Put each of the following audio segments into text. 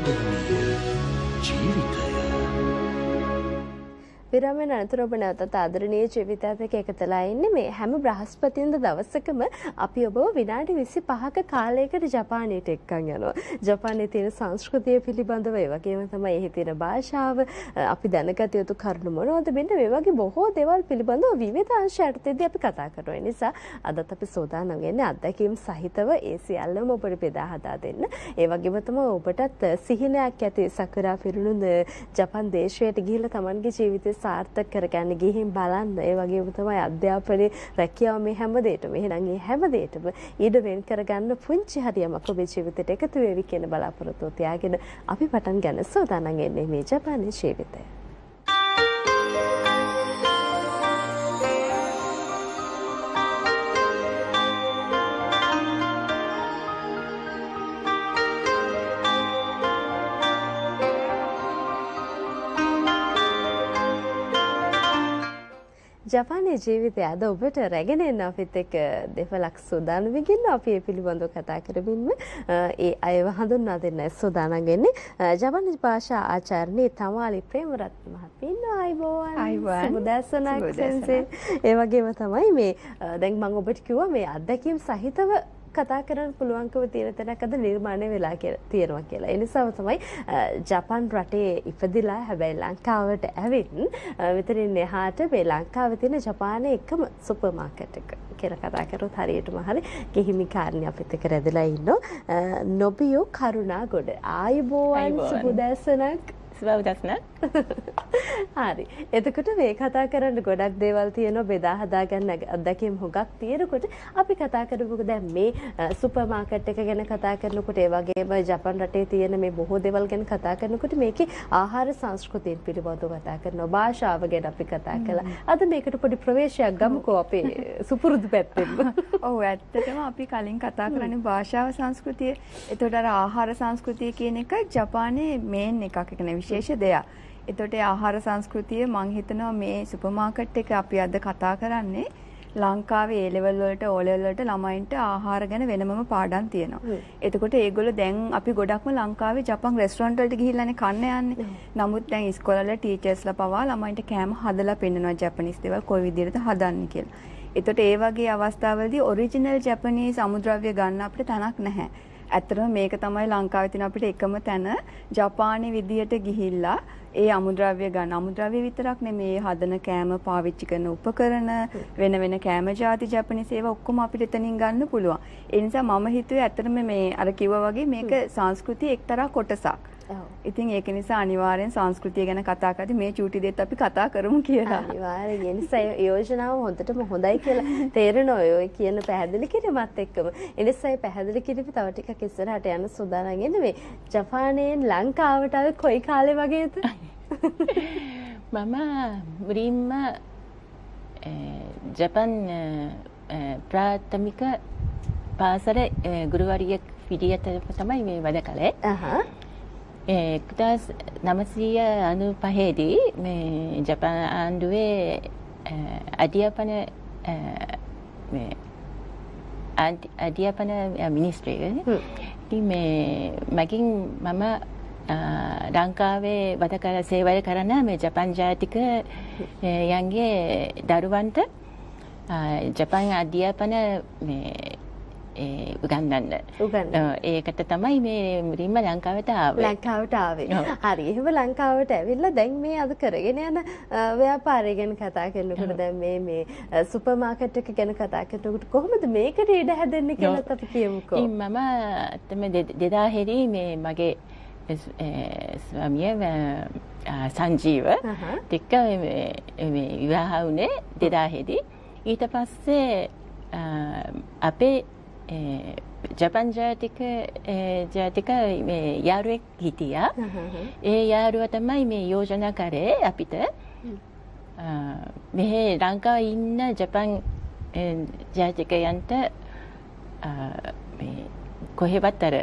ආදරණීය ජීවිතය. විරාමයෙන් අනතුරු ඔබ නැවතත් ආදරණීය ජීවිතයත් එක්ක එකතුලා ඉන්නේ. මේ හැම බ්‍රහස්පතින්දා දවසකම අපි ඔබව විනාඩි 25ක කාලයකට ජපානයට එක්කන් යනවා. ජපානයේ තියෙන සංස්කෘතිය පිළිබඳව ඒ වගේම තමයි එහි තියෙන භාෂාව අපි දැනගත යුතු කරුණු මොනවද මෙන්න මේ වගේ බොහෝ දේවල් පිළිබඳව විවිධ අංශ යටතේදී අපි කතා කරනවා. ඒ නිසා අදත් අපි සෝදානම් වෙන්නේ අත්දැකීම් සහිතව ඒ සියල්ලම ඔබට බෙදා හදා දෙන්න. ඒ වගේම තමයි ඔබටත් සිහිනයක් ඇති සකුරා පිරුණු ජපාන් දේශයට ගිහිල්ලා Tamanගේ ජීවිතේ සාර්ථක කරගන්න ගිහින් බලන්න. ඒ වගේම තමයි අධ්‍යාපනයේ රැකියාව මේ හැම දෙයකම එහෙනම් මේ හැම දෙයකම ඊට වෙන් කරගන්න පුංචි හරියමක් ඔබේ ජීවිතයට එකතු වෙවි කියන බලාපොරොත්තුව තියාගෙන අපි පටන් ගන්න සෝදානම් වෙන්නේ මේ ජපානයේ ජීවිතය. ජපානයේ ජීවිතය අද ඔබට රැගෙන එන්න අපිත් එක්ක දෙපළක් සූදානම් වෙන්න අපි මේ පිළිබඳව කතා කරමින්ම ඒ අයව හඳුන්වා දෙන්න සූදානම් වෙන්නේ ජපානීස් භාෂා ආචාර්ය තමාලි ප්‍රේමරත්න මහත්මිය ඉන්නවා. සුබදැසනක් සෙන්සේ. ඒ වගේම තමයි මේ දැන් මම ඔබට කිව්වා මේ අත්දැකීම් සහිතව කතා කරන්න පුළුවන්කම තියෙන තැනක් අද නිර්මාණය වෙලා තියෙනවා කියලා. ඒ නිසාම තමයි ජපාන් රටේ ඉපදිලා හැබැයි ලංකාවට ඇවිත් මෙතනින් එහාට මේ ලංකාවේ තියෙන ජපානයේ එකම සුපර් මාකට් එක කියලා කතා කරොත් හරියටම හරි කිහිමි කාරණේ අපිත් එක්ක රැඳලා ඉන්නවා. නොබියෝ කරුණාගොඩ ආයුබෝවන් සුබදැසනක්. හරි. එතකොට මේ කතා කරන්න ගොඩක් දේවල් තියෙනවා බෙදා හදා ගන්න අත්දැකීම් හුඟක් තියෙනකොට අපි කතා කරමුකෝ දැන් මේ සුපර් මාකට් එක ගැන කතා කරනකොට ඒ වගේම ජපාන් රටේ තියෙන මේ බොහෝ දේවල් ගැන කතා කරනකොට මේකේ ආහාර සංස්කෘතිය පිළිබඳව කතා කරනවා භාෂාව ගැන අපි කතා කළා. අද මේකට පොඩි ප්‍රවේශයක් ගමුකෝ අපේ සුපුරුදු පැත්තෙන්. ඔව් ඇත්තටම අපි කලින් කතා කරන්නේ භාෂාව සංස්කෘතිය. එතකොට අර ආහාර සංස්කෘතිය කියන එක ජපානයේ මේන් එකක් එක විශේෂ දෙයක්. එතකොට ආහාර සංස්කෘතිය මම හිතනවා මේ සුපර් මාකට් එක අපි අද කතා කරන්නේ ලංකාවේ A level වලට O level වලට ළමයින්ට ආහාර ගැන වෙනමම පාඩම් තියෙනවා. එතකොට ඒගොල්ලෝ දැන් අපි ගොඩක්ම ලංකාවේ ජපාන් රෙස්ටොරන්ට් වලට ගිහිල්ලානේ කන්න යන්නේ. නමුත් දැන් ඉස්කෝලවල ටීචර්ස්ලා පවා ළමයින්ට කෑම හදලා පෙන්නනවා ජපනිස් දේවල් කොයි විදිහටද හදන්නේ කියලා. එතකොට ඒ වගේ අවස්ථාවලදී ඔරිජිනල් ජපනීස් අමුද්‍රව්‍ය ගන්න අපිට තැනක් නැහැ. ඇත්තටම මේක තමයි ලංකාවේ තියෙන අපිට එකම තැන ජපානයේ විදියට ගිහිල්ලා ඒ අමුද්‍රව්‍ය ගන්න. අමුද්‍රව්‍ය විතරක් නෙමේ හදන කෑම පාවිච්චි කරන උපකරණ වෙන වෙන කෑම ಜಾති ජපනීස් ඒවා ඔක්කොම අපිට එතනින් ගන්න පුළුවන්. ඒ නිසා මම හිතුවේ ඇත්තටම මේ අර කිව්වා වගේ මේක සංස්කෘතියේ එක්තරා කොටසක්. ඉතින් ඒක නිසා අනිවාර්යෙන් සංස්කෘතිය ගැන කතා කරද්දී මේ චූටි දෙත් අපි කතා කරමු කියලා. අනිවාර්යෙන්. ඒ නිසා යෝජනාව හොඳටම හොඳයි කියලා තේරෙනවා ඔය කියන පැහැදිලි කිරීමත් එක්කම. ඒ නිසා මේ පැහැදිලි කිරීම තව ටිකක් ඉස්සරහට යන සූදානම් වෙන්නේ මේ ජපානයෙන් ලංකාවට ආවේ කොයි කාලේ වගේද? මම මුලින්ම ජපාන් ප්‍රාථමික පාසල ගුරුවරියක් විදියට තමයි මේ වැඩ කළේ. 1995 දී මේ ජපාන් ආණ්ඩුවේ අධ්‍යාපන මිනිස්ත්‍රිය මේ මගින් මම ලංකාවේ වැඩ කර සේවය කරන මේ ජපාන් ජාතික යන්ගේ දරුවන්ට ජපාන් අධ්‍යාපන මේ උගන්වන්න. ඒකට තමයි මේ මුලින්ම ලංකාවට ආවේ. හරි. එහෙම ලංකාවට ඇවිල්ලා දැන් මේ අද කරගෙන යන ව්‍යාපාරය ගැන කතා කරනකොට දැන් මේ සුපර් මාකට් එක ගැන කතා කරනකොට කොහොමද මේකට ඉඩ හැදෙන්නේ කියලාත් අපි කියමුකෝ. මම තමයි 2000 දී මේ මගේ ස්වාමිය සංජීව ටික මේ විවාහ වුණේ 2000 දී. ඊට පස්සේ අපේ ජපාන් ජාතික යාළුවෙක් හිටියා. ඒ යාළුවා තමයි මේ යෝජනා කරේ අපිට මෙහි ලංකාවේ ඉන්න ජපාන් ජාතිකයන්ට මේ කොහෙවත් අර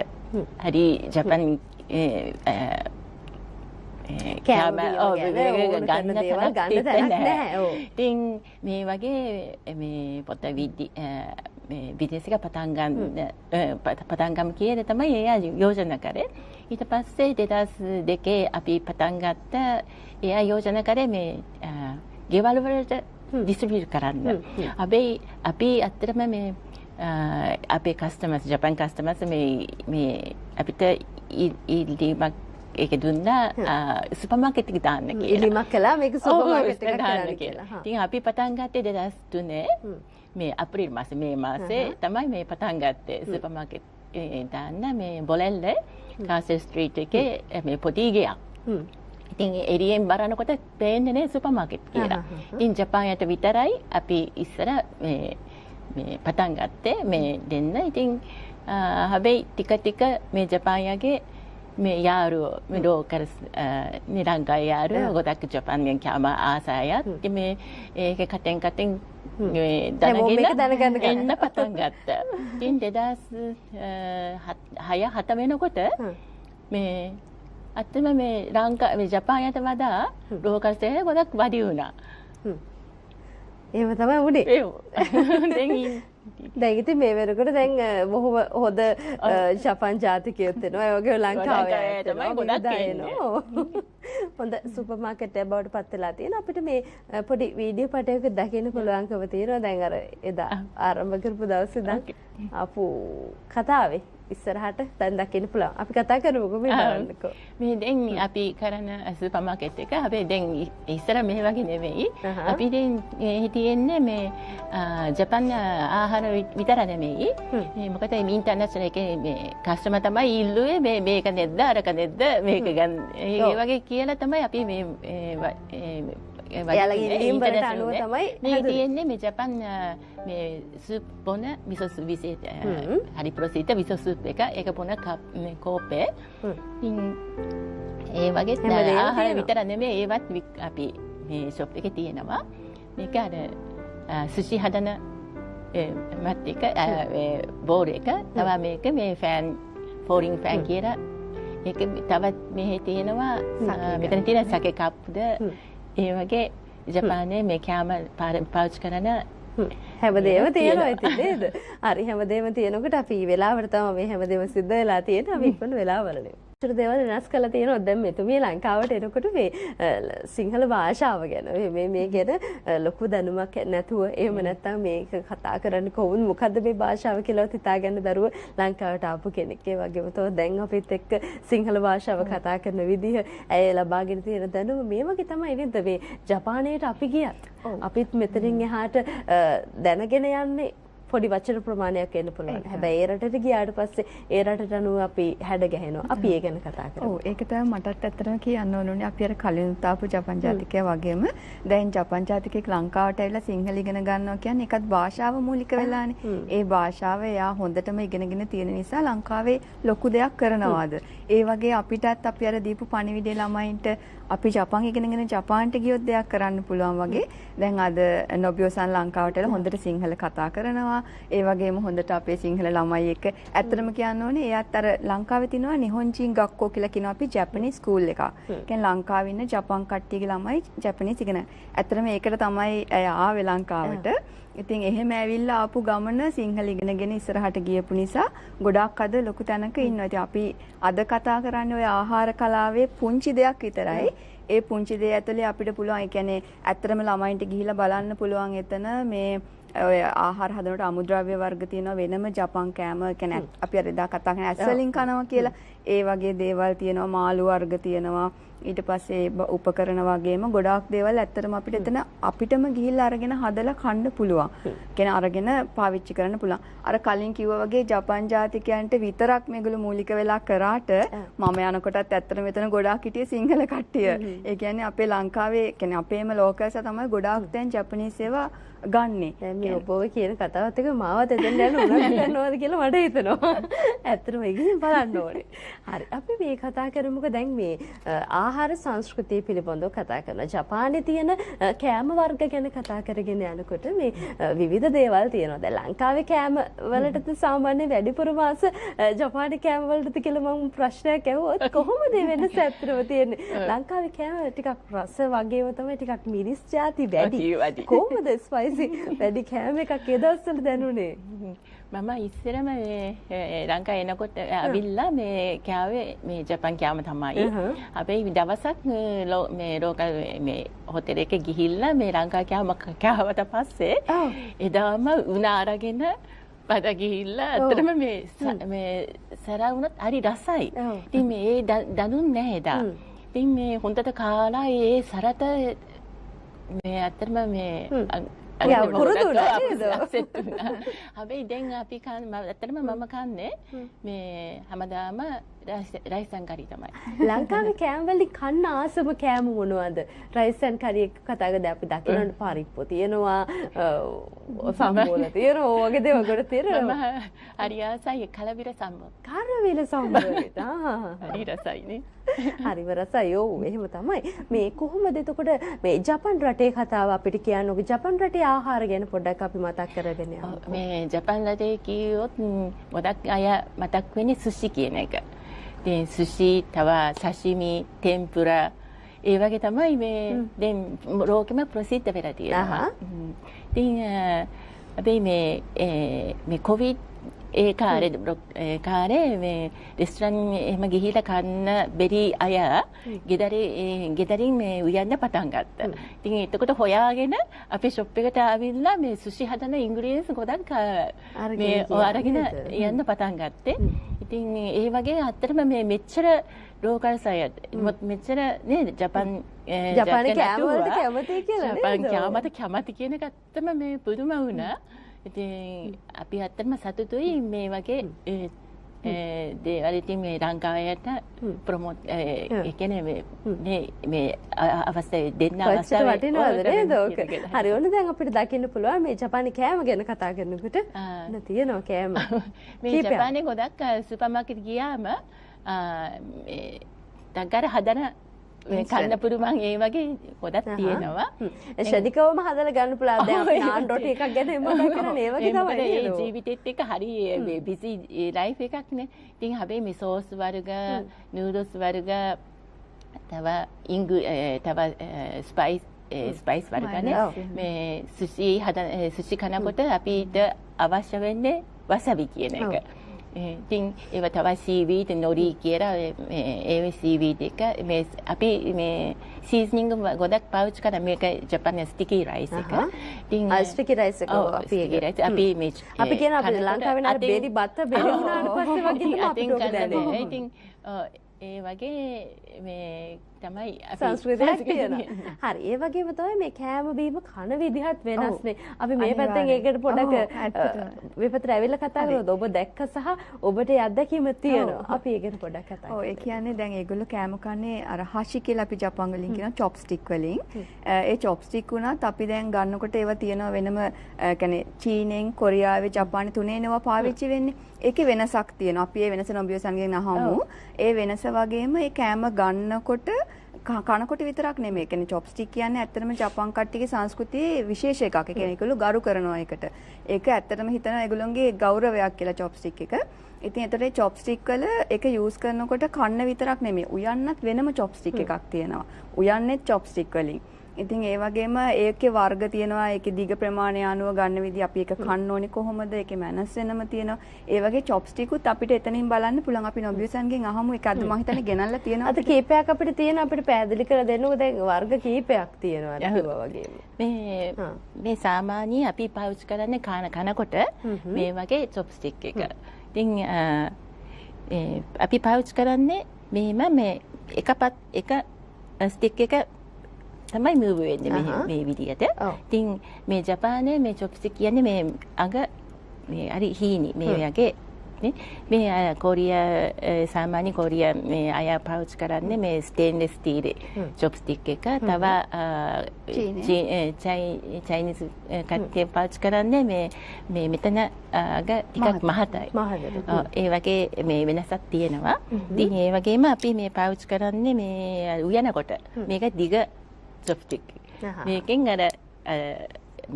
හරි ජපාන් කෑම ගන්න තැනක් නැහැ. ඉතින් මේ වගේ මේ පොත විදේශික පටන් ගන්න කියන තමයි එයා යෝජනා කරේ. ඊට පස්සේ 2002 අපි පටන් ගත්ත ඒ ආයෝජන කරේ මේ ගෙවල් වලට ඩිස්ට්‍රිබියුට් කරන්න. අපි ඇත්තටම මේ අපේ කස්ටමර්ස් ජපාන් කස්ටමර්ස් මේ අපිට ඉල්ලීමක් ඒක දුන්නා සුපර් මාකට් එකට දාන්න කියලා. ඉල්ලීමක් කළා මේක සුපර් මාකට් එකට දාන්න කියලා. ඉතින් අපි පටන් ගත්තේ 2003 මේ අප්‍රේල් මාසේ මේ මාසේ තමයි මේ පටන් ගත්තේ සුපර් මාකට් දාන්න මේ බොලෙල්ල කාසල් ස්ට්‍රීට් එකේ මේ පොඩි ගයක්. ඉතින් එරියෙන් බලනකොට පේන්නේ නේ සුපර් මාකට් කියලා. ඉතින් ජපානයට විතරයි අපි ඉස්සර මේ පටන් ගත්තේ මේ දෙන්න. ඉතින් හැබැයි ටික මේ ජපානයේ මේ යාළුවෝ මේ ලෝකල් නිරංගා යාළුවෝ ගොඩක් ජපාන්ගෙන් කැම ආසායත් මේ ඒක කටෙන් මේ දැනගෙන එන්න පටන් ගත්තා. ඉතින් 2006 වෙනකොට මේ අත්තම මේ ජපානයට වඩා ලෝකල් සේවය ගොඩක් වැඩි වුණා. එහෙම තමයි වුණේ. දැන් ඉතින් මේ වෙනකොට දැන් බොහොම හොඳ ජපාන් ජාතිකයොත් වෙනවා. ඒ වගේ ලංකාවේ තමයි ගොඩක් එනවා. හොඳ සුපර් මාකට් එකක් බවට පත් වෙලා තියෙනවා. අපිට මේ පොඩි වීඩියෝ පටයක දකින්න පුළුවන්කම තියෙනවා. දැන් අර එදා ආරම්භ කරපු දවසේ ඉඳන් ආපු කතාවේ ඉස්සරහට දැන් දකින්න පුළුවන්. අපි කතා කරමුකෝ මේ බලන්නකෝ. මේ දැන් අපි කරන සුපර් මාකට් එක හැබැයි දැන් ඉස්සර මේ වගේ නෙවෙයි. අපි දැන් හිටින්නේ මේ ජපාන් ආහාර විතර නෙමෙයි. මොකද මේ ඉන්ටර්නැෂනල් එකේ මේ කස්ටමර් තමයි ඉල්ලුවේ මේක නෙද්ද අරක නෙද්ද මේක ගන්න. ඒ වගේ කියලා තමයි අපි මේ එයාලගේ ඉල්ලීම් වලට අනුව තමයි මේ තියෙන්නේ මේ ජපාන් මේ සුප් බොන මිසෝ සුප් විසෙට හරි ප්‍රසිද්ධ මිසෝ සුප් එක ඒක බොන මේ කෝපේ ඒ වගේ ආහාර විතර නෙමෙයි ඒවත් අපි මේ ෂොප් එකේ තියෙනවා. මේක අර සුෂි හදන මත් එක බෝල් එක තව මේක මේ ෆෑන් ෆෝරින් ෆෑන් කියලා ඒක තවත් මෙහි තියෙනවා මෙතන තියෙන සකේ කප්ද ඒ වගේ ජපානයේ මේ කැම පාවිච්චි කරන හැමදේම තියෙනවා ඉතින් නේද? හරි හැමදේම තියෙනකොට අපි වෙලාවට තමයි මේ හැමදේම සිද්ධ වෙලා තියෙන්නේ. අපි ඉක්මන වෙලාවලනේ. චුරු දේවල් වෙනස් කරලා තියෙනවා. දැන් මෙතුමිය ලංකාවට එනකොට මේ සිංහල භාෂාව ගැන මේ ගැන ලොකු දැනුමක් නැතුව එහෙම නැත්නම් මේක කතා කරන්න කොහොමද මොකද්ද මේ භාෂාව කියලා හිතාගන්න දරුව ලංකාවට ආපු කෙනෙක්. ඒ වගේම තව දැන් අපිත් එක්ක සිංහල භාෂාව කතා කරන විදිහ ඇය ලබාගෙන තියෙන දැනුම මේ වගේ තමයි නේද මේ ජපානයට අපි ගියත් අපිත් මෙතනින් එහාට දැනගෙන යන්නේ පොඩි වචන ප්‍රමාණයක් එන්න පුළුවන්. හැබැයි ඒ රටට ගියාට පස්සේ ඒ රටට අනුව අපි හැඩ ගැහෙනවා. අපි ඒ ගැන කතා කරමු. ඔව් ඒක තමයි මටත් ඇත්තටම කියන්න ඕනේ. අපි අර කලින් තාපු ජපාන් ජාතිකයා වගේම දැන් ජපාන් ජාතිකයෙක් ලංකාවට ඇවිල්ලා සිංහල ඉගෙන ගන්නවා කියන්නේ ඒකත් භාෂාව මූලික වෙලානේ. ඒ භාෂාව එයා හොඳටම ඉගෙනගෙන තියෙන නිසා ලංකාවේ ලොකු දෙයක් කරනවාද. ඒ වගේ අපිටත් අපි අර දීපු පණිවිඩය ළමයින්ට අපි ජපාන් ඉගෙනගෙන ජපාන්ට ගියොත් දෙයක් කරන්න පුළුවන් වගේ. දැන් අද නොබියෝසන් ලංකාවට ඇවිල්ලා හොඳට සිංහල කතා කරනවා. ඒ වගේම හොඳට අපේ සිංහල ළමයි එක්ක ඇත්තටම කියන්න ඕනේ එයාත් අර ලංකාවේ තිනවා නිහොන්චින් ගක්කෝ කියලා කියනවා අපි ජපනීස් ස්කූල් එකක්. කියන්නේ ලංකාවේ ඉන්න ජපාන් කට්ටියගේ ළමයි ජපනීස් ඉගෙන. ඇත්තටම ඒකට තමයි ආවේ ලංකාවට. ඉතින් එහෙම ඇවිල්ලා ආපු ගමන සිංහල ඉගෙනගෙන ඉස්සරහට ගියපු නිසා ගොඩාක් අද ලොකු තැනක ඉන්නවා. ඉතින් අපි අද කතා කරන්නේ ඔය ආහාර කලාවේ පුංචි දෙයක් විතරයි. ඒ පුංචි දේ ඇතුලේ අපිට පුළුවන් ඒ කියන්නේ ඇත්තටම ළමයින්ට ගිහිල්ලා බලන්න පුළුවන් එතන මේ ඔය ආහාර හදනකොට අමුද්‍රව්‍ය වර්ග තියෙනවා වෙනම ජපන් කෑම කියන්නේ අපි අර එදා කතා කරන ඇස් වලින් කනවා කියලා ඒ වගේ දේවල් තියෙනවා මාළු වර්ග තියෙනවා ඊට පස්සේ උපකරණ වගේම ගොඩාක් දේවල් ඇත්තටම අපිට එතන අපිටම ගිහිල්ලා අරගෙන හදලා කන්න පුළුවන්. කියන්නේ අරගෙන පාවිච්චි කරන්න පුළුවන්. අර කලින් කිව්වා වගේ ජපාන් ජාතිකයන්ට විතරක් මේගොල්ලෝ මූලික වෙලා කරාට මම යනකොටත් ඇත්තටම මෙතන ගොඩාක් හිටියේ සිංහල කට්ටිය. ඒ කියන්නේ අපේ ලංකාවේ කියන්නේ අපේම ලෝකල්ස් තමයි ගොඩාක් දැන් ජපනීස් ඒවා ගන්නෙ. දැන් මේ ඔබ ඔය කියන කතාවත් එක මාවත් එතෙන් යන්න උනත් ගන්නවද කියලා මට හිතෙනවා. ඇත්තටම ඒක බලන්න ඕනේ. හරි. අපි මේ කතා කරමුකෝ දැන් මේ ආහාර සංස්කෘතිය පිළිබඳව කතා කරනවා. ජපානයේ තියෙන කෑම වර්ග ගැන කතා කරගෙන යනකොට මේ විවිධ දේවල් තියෙනවා. දැන් ලංකාවේ කෑම වලටද සාමාන්‍ය වැඩිපුර මාස ජපානයේ කෑම වලටද කියලා මම ප්‍රශ්නයක් ඇහුවොත් කොහොමද වෙනස ඇත්තටම තියෙන්නේ? ලංකාවේ කෑම ටිකක් රස වගේම තමයි ටිකක් මිරිස් ಜಾති වැඩි. කොහොමද ස්පයිසි වැඩි කෑම එකක් ඒ දවස්වල දැනුනේ? මම ඉස්සරම මේ ලංකාවේ එනකොට අවිල්ලා මේ කෑවේ මේ ජපාන් කෑම තමයි. හැබැයි දවසක් මේ ලෝකල් මේ හොටෙල් එකේ ගිහිල්ලා මේ ලංකා කෑම කෑවට පස්සේ එදාම උණ අරගෙන පද ගිහිල්ලා අතරම මේ සරා වුණත් හරි රසයි. ඉතින් මේ දනුන් නැහැ එදා. ඉතින් මේ හොඳට කාලා ඒ සරත මේ අතරම මේ හැබැයි දැන් අපි ඇත්තටම මම කන්නේ මේ හැමදාම රයිස් ඇන් කරි තමයි. ලංකාවේ කෑම වලින් කන්න ආසම කෑම මොනවද? රයිස් ඇන් කරි එක කතා කරද්දී අපි දකින්නට පරිප්පු තියෙනවා, සම්බෝල තියෙනවා, වගේ දේවල් ගොඩ තියෙනවා. හරි ආසයි කලබිර සම්බෝ. කරවිල සම්බෝලට. හරි රසයිනේ. හරිම රසයි. ඔව් එහෙම තමයි. මේ කොහොමද එතකොට මේ ජපන් රටේ කතාව අපිට කියන්න ඕක ජපන් රටේ ආහාර ගැන පොඩ්ඩක් අපි මතක් කරගෙන යමු. මේ ජපන් රටේ කිව්වොත් ගොඩක් අය මතක් වෙන්නේ සුෂි කියන එක. ඉතින් සුෂි, තව සෂිමි, ටෙම්පුරා ඒ වගේ තමයි මේ දැන් ලෝකෙම ප්‍රසිද්ධ වෙලා තියෙනවා. ඉතින් අපි මේ කොවිඩ් ඒ කාලේ මේ රෙස්ටරන්ට් එහෙම ගිහිල්ලා කන්න බැරි අය ගෙදරින් මේ උයන්න පටන් ගත්තා. ඉතින් එතකොට හොයාගෙන අපි ෂොප් එකට ආවිල්ලා මේ සුෂි හදන ඉන්ග්‍රීඩියන්ට්ස් ගොඩක් මේ අරගෙන යන්න පටන් ගත්තේ. ඉතින් ඒ වගේ අත්‍තරම මේ මෙච්චර ලෝකල් සයත් මෙච්චර නේද ජපානයේ කෑම වලට කැමති කියලා නේද? ජපාන් කෑමට කැමති කියන එක ඇත්තම මේ පුදුම වුණා. ඉතින් අපි ඇත්තටම සතුටුයි මේ වගේ දේවල් ඉතින් මේ ලංකාවට ප්‍රොමෝට් ඒ කියන්නේ මේ අවස්ථාවේ දෙන්න අවස්ථාව වටිනවද නේද ඔක? හරි ඕන දැන් අපිට දකින්න පුළුවන් මේ ජපානයේ කෑම ගැන කතා කරනකොට තියෙනවා කෑම. මේ ජපානයේ ගොඩක් සුපර් මාකට් ගියාම මේ තංගර හදන කන්න පුළුවන් ඒ වගේ ගොඩක් තියෙනවා. ශනිකවම හදලා ගන්න පුළුවන්. දැන් අපි නාන් රොටි එකක් ගැන මතක් කරන්නේ ඒ වගේ තමයි නේද? ජීවිතෙත් එක හරි බිසි ලයිෆ් එකක් නේ. ඉතින් හැබැයි මේ සෝස් වර්ග, නූඩල්ස් වර්ග, තව ස්පයිස් වර්ගනේ. මේ සුෂි කනකොට අපිට අවශ්‍ය වෙන්නේ වසබි කියන එක. ඉතින් ඒව තව සීවීඩ් නොරි කියලා ඒ සීවීඩ් එක මේ අපි මේ සීසනින්ග් ගොඩක් පාවිච්චි කරා මේක ජපානයේ ස්ටිකි රයිස් එක. ඉතින් ස්ටිකි රයිස් එක අපි මේ අපි කියන අපේ ලංකාවේ නේද බෙරි බත්ත බෙරි වුණාට පස්සේ වගේ තමයි අපිට ඔක දැනෙන්නේ. ඉතින් ඒ වගේ මේ තමයි සංස්කෘතියක් තියෙනවා. හරි ඒ වගේම තමයි මේ කෑම බීම කන විදිහත් වෙනස්නේ. අපි මේ පැත්තෙන් ඒකට පොඩක් විපතට ඇවිල්ලා කතා කරමු. ඔබ දැක්ක සහ ඔබට අත්දැකීම තියෙනවා. අපි ඒකට පොඩක් කතා කරමු. ඔව් ඒ කියන්නේ දැන් ඒගොල්ලෝ කෑම කන්නේ අර හෂි කියලා අපි ජපාන් වලින් කියන චොප්ස්ටික් වලින්. ඒ චොප්ස්ටික් උනත් අපි දැන් ගන්නකොට ඒවා තියෙනවා වෙනම කියන්නේ චීනෙන් කොරියාවේ ජපානයේ තුනේනවා පාවිච්චි වෙන්නේ. ඒකේ වෙනසක් තියෙනවා. අපි ඒ වෙනස නොබියසන්ගෙන් අහමු. ඒ වෙනස වගේම ඒ කෑම ගන්නකොට කනකොට විතරක් නෙමෙයි. කියන්නේ චොප්ස්ටික් කියන්නේ ඇත්තටම ජපාන් කට්ටියගේ සංස්කෘතියේ විශේෂ එකක්. ඒ කියන්නේ ඒගොල්ලෝ ගරු කරනවා ඒකට. ඒක ඇත්තටම හිතනවා ඒගොල්ලොන්ගේ ගෞරවයක් කියලා චොප්ස්ටික් එක. ඉතින් ඒතරේ චොප්ස්ටික් වල ඒක යූස් කරනකොට කන්න විතරක් නෙමෙයි. උයන්නත් වෙනම චොප්ස්ටික් එකක් තියෙනවා. උයන්නේත් චොප්ස්ටික් වලින්. ඉතින් ඒ වගේම ඒකේ වර්ග තියෙනවා. ඒකේ දිග ප්‍රමාණය අනුව ගන්න විදිහ අපි ඒක කන්න ඕනේ කොහොමද? ඒකේ මැනස් වෙනම තියෙනවා. ඒ වගේ චොප්ස්ටිකුත් අපිට එතනින් බලන්න පුළුවන්. අපි නොබියසන්ගෙන් අහමු. ඒක අද මම හිතන්නේ ගෙනල්ලා තියෙනවා. අද කීපයක් අපිට තියෙන අපිට පැහැදිලි කරලා දෙන්නකෝ. දැන් වර්ග කීපයක් තියෙනවා කිව්වා වගේම. මේ සාමාන්‍ය අපි පාවිච්චි කරන්නේ කනකොට මේ වගේ චොප්ස්ටික් එක. ඉතින් අපි පාවිච්චි කරන්නේ මෙහෙම මේ එක ස්ටික් එක තමයි මූව් වෙන්නේ මේ විදියට. ඉතින් මේ ජපානයේ මේ චොප්ස්ටික් කියන්නේ මේ අඟ මේ හරි හීනි මේ වගේ මේ කොරියා සාමාන්‍ය කොරියා මේ අය පාවිච්චි කරන්නේ මේ ස්ටේන්ලස් ස්ටීල් චොප්ස්ටික් එක. තව චයිනීස් කට්ටිය පාවිච්චි කරන්නේ මේ මෙතන අඟ ටිකක් මහතයි. ඒ වගේ මේ වෙනසක් තියෙනවා. ඉතින් ඒ වගේම අපි මේ පාවිච්චි කරන්නේ මේ උයනකොට මේක දිග චොප්ස්ටික්. මේකෙන් අර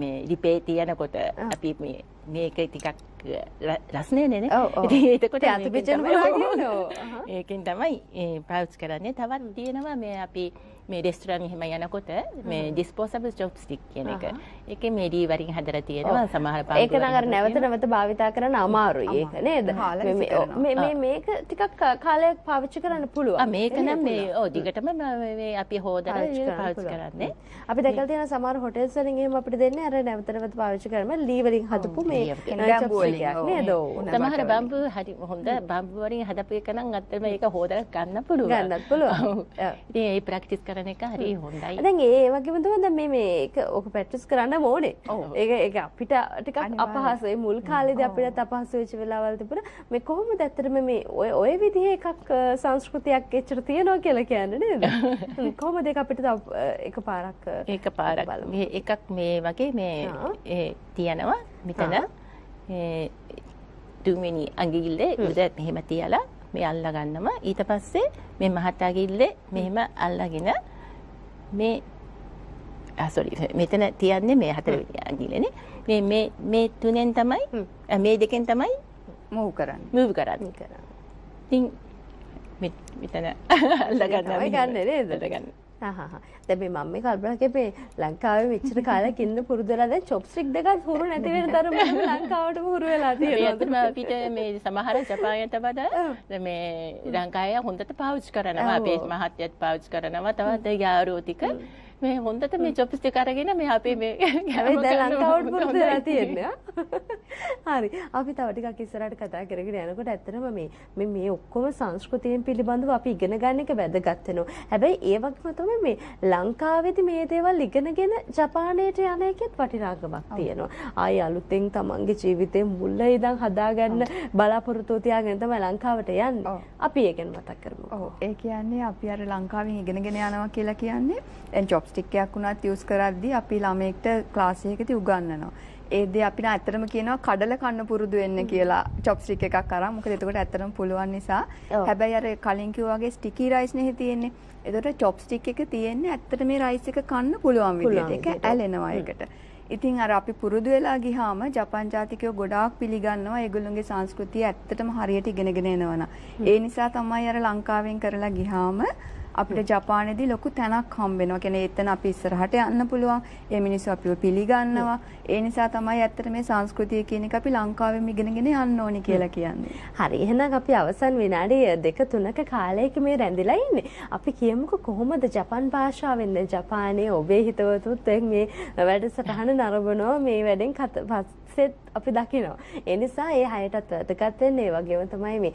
මේ ලිපේ තියනකොට අපි මේක ටිකක් රස්නේ නේ. ඒකට අතපිචන බලනවා. ඒකෙන් තමයි පාවිච්චි කරන්නේ. තවත් තියෙනවා මේ අපි මේ රෙස්ටුරන්ට් එහෙම යනකොට මේ disposable chopstick කියන එක. ඒකේ මේ දී වරින් හදලා තියෙනවා සමහර පාන්. ඒක නම් අර නැවත භාවිතා කරන්න අමාරුයි ඒක නේද? මේක ටිකක් කාලයක් පාවිච්චි කරන්න පුළුවන්. මේක නම් මේ දිගටම මේ අපි හොදලා පාවිච්චි කරන්නේ. අපි දැකලා තියෙන සමහර හොටෙල්ස් වලින් එහෙම අපිට දෙන්නේ අර නැවත පාවිච්චි කරම ලී වලින් හදපු මේ බම්බු වලින් නේද? සමහර බම්බු හරි හොඳ බම්බු වලින් හදපු එක නම් අත්තම ඒක හොදලා ගන්න පුළුවන්. ගන්නත් පුළුවන්. ඉතින් ඒ ප්‍රැක්ටිස් කරන එක හරි හොඳයි. දැන් ඒ වගේම තමයි දැන් මේ ඒක ඔක ප්‍රැක්ටිස් කරන්න ඕනේ. ඒක අපිට ටිකක් අපහසුයි. මුල් කාලේදී අපිට අපහසු වෙච්ච වෙලාවල් තිබුණා. මේ කොහොමද ඇත්තටම මේ ඔය විදිහේ එකක් සංස්කෘතියක් එච්චර තියනවා කියලා කියන්නේ නේද? කොහොමද ඒක අපිට එකපාරක් මේ එකක් මේ වගේ මේ තියනවා මෙතන තුන්වෙනි අඟිල්ලේ උඩ මෙහෙම තියලා මේ අල්ලා ගන්නවා. ඊට පස්සේ මේ මහත් අඟිල්ලේ මෙහෙම අල්ලාගෙන මේ මෙතන තියන්නේ මේ හතරවෙනි අඟිල්ලනේ. මේ තුනෙන් තමයි මේ දෙකෙන් තමයි මූව් කරන්නේ. ඉතින් මෙතන අල්ලා ගන්න. දැන් මේ මම මේ කල්පනා කරේ ලංකාවේ මෙච්චර කාලයක් ඉන්න පුරුදු වෙලා දැන් චොප්ස්ටික් දෙකක් හුරු නැති වෙන තරමට ලංකාවටම හුරු වෙලා තියෙනවා. අපිට මේ සමහර ජපානයට වඩා මේ ලංකාවේ හොඳට පාවිච්චි කරනවා. අපේ මහත්යත් පාවිච්චි කරනවා. තවත් යාළුවෝ ටික මේ හොඳට මේ චොප්ස්ටික් අරගෙන මේ අපි මේ හැබැයි දැන් ලංකාවට පුරුදු වෙලා තියෙනවා. හරි. අපි තව ටිකක් ඉස්සරහට කතා කරගෙන යනකොට ඇත්තටම මේ ඔක්කොම සංස්කෘතියෙන් පිළිබඳව අපි ඉගෙන ගන්න එක වැදගත් වෙනවා. හැබැයි ඒ වගේම තමයි මේ ලංකාවේදී මේ දේවල් ඉගෙනගෙන ජපානයට යන එකෙත් වටිනාකමක් තියෙනවා. ආයි අලුතෙන් තමන්ගේ ජීවිතේ මුල ඉඳන් හදාගන්න බලාපොරොත්තු තියාගෙන තමයි ලංකාවට යන්නේ. අපි ඒක ගැන මතක් කරමු. ඔව්. ඒ කියන්නේ අපි අර ලංකාවෙන් ඉගෙනගෙන යනවා කියලා කියන්නේ දැන් චොප්ස්ටික් එකක් වුණත් යූස් කරද්දී අපි ළමයෙක්ට ක්ලාස් එකකදී උගන්වනවා. ඒ දේ අපිට ඇත්තටම කියනවා කඩල කන්න පුරුදු වෙන්න කියලා චොප්ස්ටික් එකක් අරන්. මොකද එතකොට ඇත්තටම පුළුවන් නිසා. හැබැයි අර කලින් කිව්වා වගේ ස්ටිකි රයිස් නේ තියෙන්නේ. එතකොට චොප්ස්ටික් එක තියෙන්නේ ඇත්තට මේ රයිස් එක කන්න පුළුවන් විදිහට. ඒක ඇලෙනවා ඒකට. ඉතින් අර අපි පුරුදු වෙලා ගියාම ජපාන් ජාතිකයෝ ගොඩාක් පිළිගන්නවා ඒගොල්ලෝගේ සංස්කෘතිය ඇත්තටම හරියට ඉගෙනගෙන එනවනම්. ඒ නිසා තමයි අර ලංකාවෙන් කරලා ගියාම අපිට ජපානයේදී ලොකු තැනක් හම්බ වෙනවා. කියන්නේ එතන අපි ඉස්සරහට යන්න පුළුවන්. ඒ මිනිස්සු අපිව පිළිගන්නවා. ඒ නිසා තමයි ඇත්තට මේ සංස්කෘතිය කියන එක අපි ලංකාවෙම ඉගෙනගෙන යන්න ඕනි කියලා කියන්නේ. හරි. එහෙනම් අපි අවසන් විනාඩි 2-3ක කාලයක මේ රැඳිලා ඉන්නේ. අපි කියමුකෝ කොහොමද ජපාන් භාෂාවෙන් ජපානයේ ඔබේ හිතවතුත් මේ වැඩසටහන නරඹනවා මේ වැඩෙන් පස්සෙත් අපි දකිනවා. ඒ නිසා ඒ හයටත් වැදගත් වෙන්නේ ඒ වගේම තමයි මේ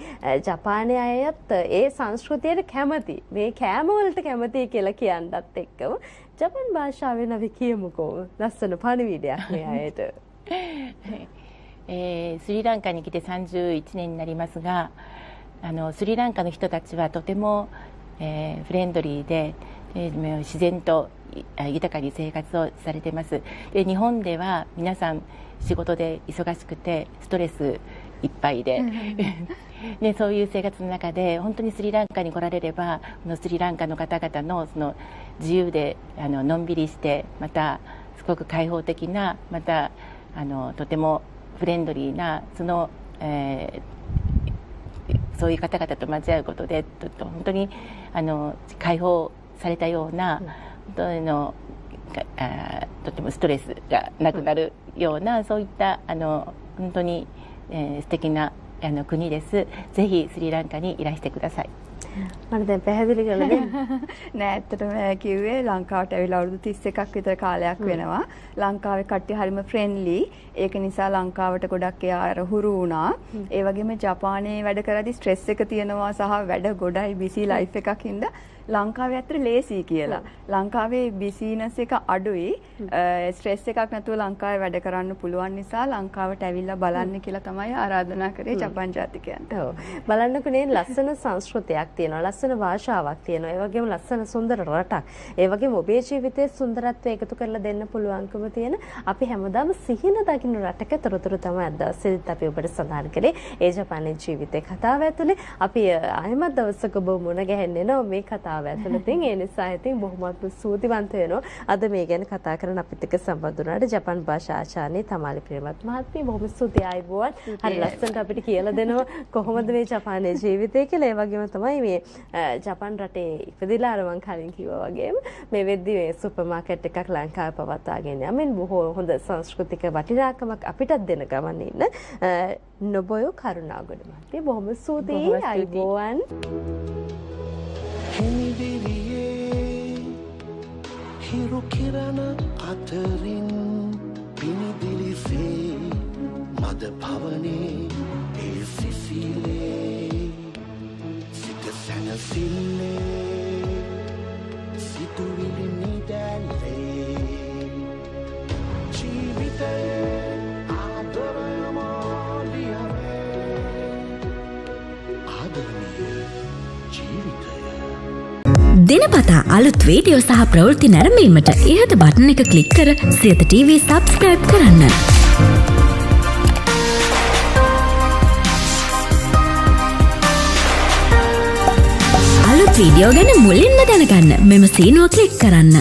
ජපානයේ අයත් ඒ සංස්කෘතියට කැමති. මේ කෑම වලට කැමති කියලා කියන්නත් එක්කම ජපාන් භාෂාවෙන් අපි කියමුකෝ ලස්සන පණිවිඩයක් මේ අයට. スリランカに来て31年になりますが、スリランカの人たちはとても、フレンドリーで、自然と豊かに生活をされています。で、日本では皆さん仕事で忙しくてストレスいっぱいででそういう生活の中で本当にスリランカに来られればスリランカの方々のその自由でのんびりしてまたすごく開放的なまたとてもフレンドリーなそういう方々と交わることで本当に開放されたようなとてもストレスがなくなるようなそういった本当に素敵な国です。ぜひスリランカにいらしてください。මට දැන් පැහැදිලි කරලා දෙන්න. නෑ ඇත්තටම කිව්වේ ලංකාවට ඇවිල්ලා අවුරුදු 31ක් විතර කාලයක් වෙනවා. ලංකාවේ කට්ටිය හරිම ෆ්‍රෙන්ඩ්ලි. ඒක නිසා ලංකාවට ගොඩක් එයා හුරු වුණා. ඒ වගේම ජපානයේ වැඩ කරද්දී ස්ට්‍රෙස් එක තියෙනවා සහ වැඩ ගොඩයි බිසි ලයිෆ් එකක් හින්දා ලංකාවේ ඇත්තට ලේසි කියලා. ලංකාවේ බිසිනස් එක අඩුයි. ස්ට්‍රෙස් එකක් නැතුව ලංකාවේ වැඩ කරන්න පුළුවන් නිසා ලංකාවට ඇවිල්ලා බලන්න කියලා තමයි ආරාධනා කරේ ජපාන් ජාතිකයන්ට. ඔව්. බලන්නකෝ නේ ලස්සන සංස්කෘතියක් තියෙනවා. ලස්සන භාෂාවක් තියෙනවා. ඒ වගේම ලස්සන සුන්දර රටක්. ඒ වගේම ඔබේ ජීවිතයේ සුන්දරත්වය එකතු කරලා දෙන්න පුළුවන්කම තියෙන අපි හැමදාම සිහින දකින්න රටක තොරතුරු තමයි අද දවසේදීත් අපි ඔබට සඳහන් කළේ. ඒ ජපානයේ ජීවිතේ කතාව ඇතුලේ අපි ආයෙමත් දවසක ඔබ මුණ ගැහෙන්න එනවා මේ කතාව වේලාව ඇතුළතින්. ඒ නිසා ඉතින් බොහොමත්ම ස්තුතිවන්ත වෙනවා. අද මේ ගැන කතා කරන අපිත් එක්ක සම්බන්ධ වුණාට ජපාන් භාෂා ආචාර්ය තමාලි ප්‍රේමත් මහත්මිය බොහොම ස්තුතියි ආයුබෝවන්. හරි ලස්සනට අපිට කියලා දෙනවා කොහොමද මේ ජපානයේ ජීවිතය කියලා. ඒ වගේම තමයි මේ ජපාන් රටේ ඉපදිලා අර මං කලින් කිව්වා වගේම මේ වෙද්දි මේ සුපර් මාකට් එකක් ලංකාවේ පවත්වාගෙන යමින් බොහෝ හොඳ සංස්කෘතික වටිනාකමක් අපිටත් දෙන ගමන් ඉන්න නොබොයෝ කරුණාගොඩ මහත්මිය බොහොම ස්තුතියි ආයුබෝවන්. හිරු කිරණ අතරින් පිනිදිලිසේ මද පවනේ ඒ සිසිලේ සිත සැනසිල්ලේ සිතුවිලි නිදැල්ලේ ජීවිතයේ දිනපතා අලුත් වීඩියෝ සහ ප්‍රවෘත්ති නැරඹීමට ඉහත බටන් එක ක්ලික් කර සියත TV සබ්ස්ක්‍රයිබ් කරන්න. අලුත් වීඩියෝ ගැන මුලින්ම දැනගන්න මෙම සීනුව ක්ලික් කරන්න.